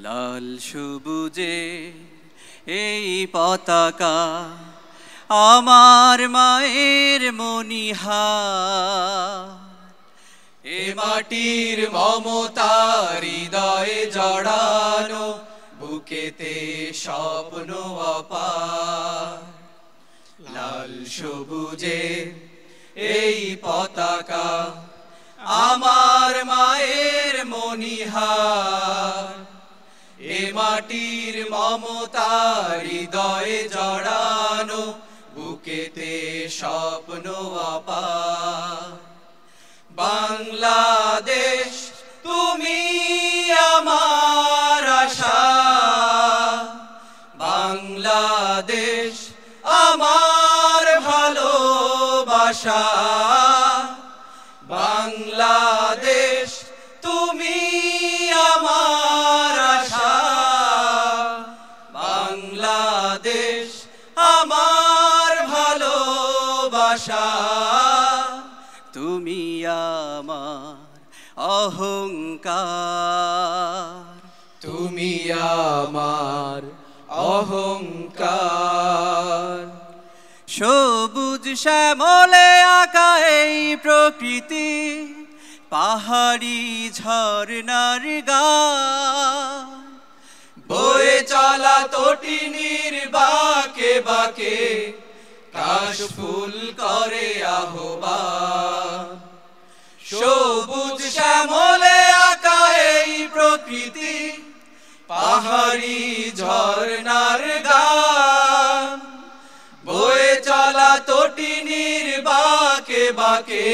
লাল সবুজে এই পতাকা আমার মায়ের মনিহার। এ মাটির মমতা হৃদয়ে জড়ানো, বুকেতে স্বপ্ন অপার। লাল সবুজে এই পতাকা আমার মায়ের মনিহার। এ মাটির মমতা হৃদয়ে জড়ানো, বুকেতে স্বপ্ন অপার। বাংলাদেশ তুমি আমার আশা, বাংলাদেশ আমার ভালোবাসা। বাংলাদেশ তুমি আমার আশা, বাংলাদেশ আমার ভালোবাসা। তুমি আমার অহংকার, তুমি আমার অহংকার। সবুজ শ্যামলে আঁকা এই প্রকৃতি, পাহাড়ি ঝরনার গান, বয়ে চলা তটিনীর বাঁকে বাঁকে কাশফুল করে আহ্বান। সবুজ শ্যামলে আঁকা এই প্রকৃতি, পাহাড়ি ঝরনার গান, বয়ে চলা তটিনীর বাঁকে বাঁকে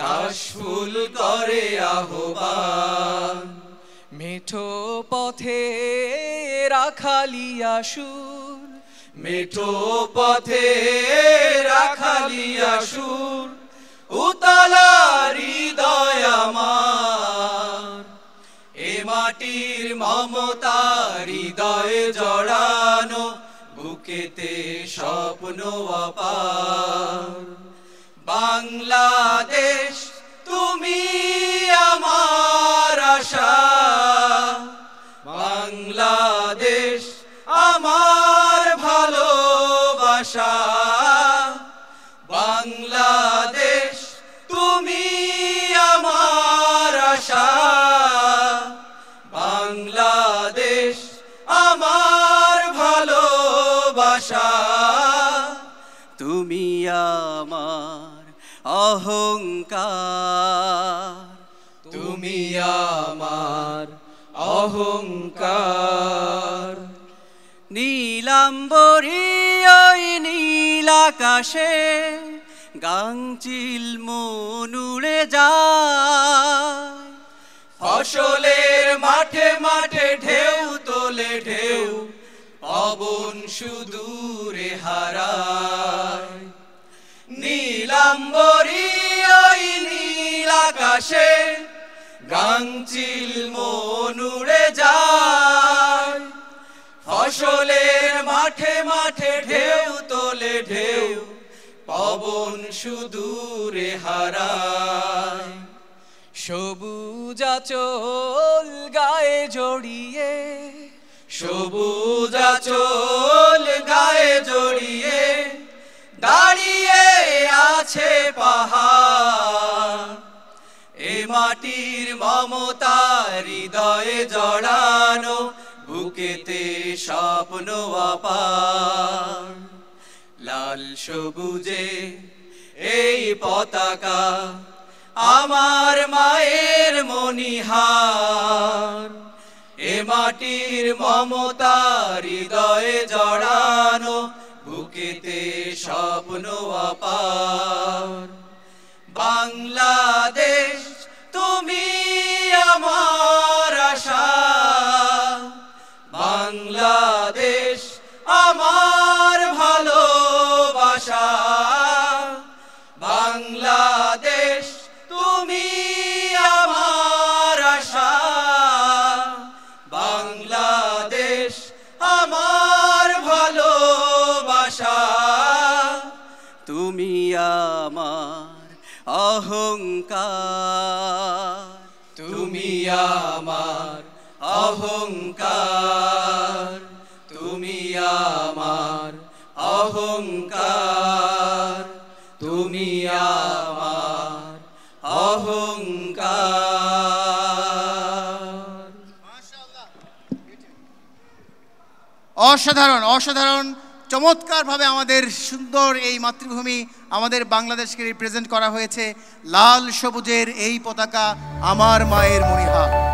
কাশফুল করে আহ্বান। মেঠো পথে রাখালিয়া সুর, মেঠো পথে রাখালিয়া সুর, উতলা হৃদয় আমার। এ মাটির মমতা হৃদয়ে জড়ানো, বুকেতে স্বপ্ন অপার। বাংলাদেশ তুমি আমার আশা, বাংলাদেশ আমার ভালোবাসা। বাংলাদেশ তুমি আমার আশা, বাংলাদেশ আমার ভালোবাসা। তুমি আমার অহংকার, তুমি আমার অহংকার। নীলাম্বরী ওই নীল আকাশে গাংচিল মন উড়ে যায়, ফসলের মাঠে মাঠে ঢেউ তোলে ঢেউ, পবন সুদূরে হারায়। নীলাম্বরী ওই নীল আকাশে গাংচিল মন উড়ে যায়, ফসলের মাঠে মাঠে ঢেউ তোলে ঢেউ, পবন সুদূরে হারায়। সবুজ আঁচল গায়ে জড়িয়ে, সবুজ আঁচল গায়ে জড়িয়ে দাঁড়িয়ে আছে পাহাড়। এ মাটির মমতা হৃদয়ে জড়ানো, বুকেতে স্বপ্ন অপার। লাল সবুজে এই পতাকা আমার মায়ের মনিহার। এ মাটির মমতা হৃদয়ে জড়ানো, বুকেতে স্বপ্ন অপার। বাংলাদেশ তুমি আমার আশা, বাংলাদেশ আমার ভালোবাসা। বাংলাদেশ তুমি আমার আশা, বাংলাদেশ আমার ভালোবাসা। তুমি আমার অহংকার, তুমি অহংকার, তুমি আমার অহংকার, তুমি আমার অহংকার। অসাধারণ অসাধারণ, চমৎকারভাবে আমাদের সুন্দর এই মাতৃভূমি আমাদের বাংলাদেশকে রিপ্রেজেন্ট করা হয়েছে। লাল সবুজের এই পতাকা আমার মায়ের মণিহার।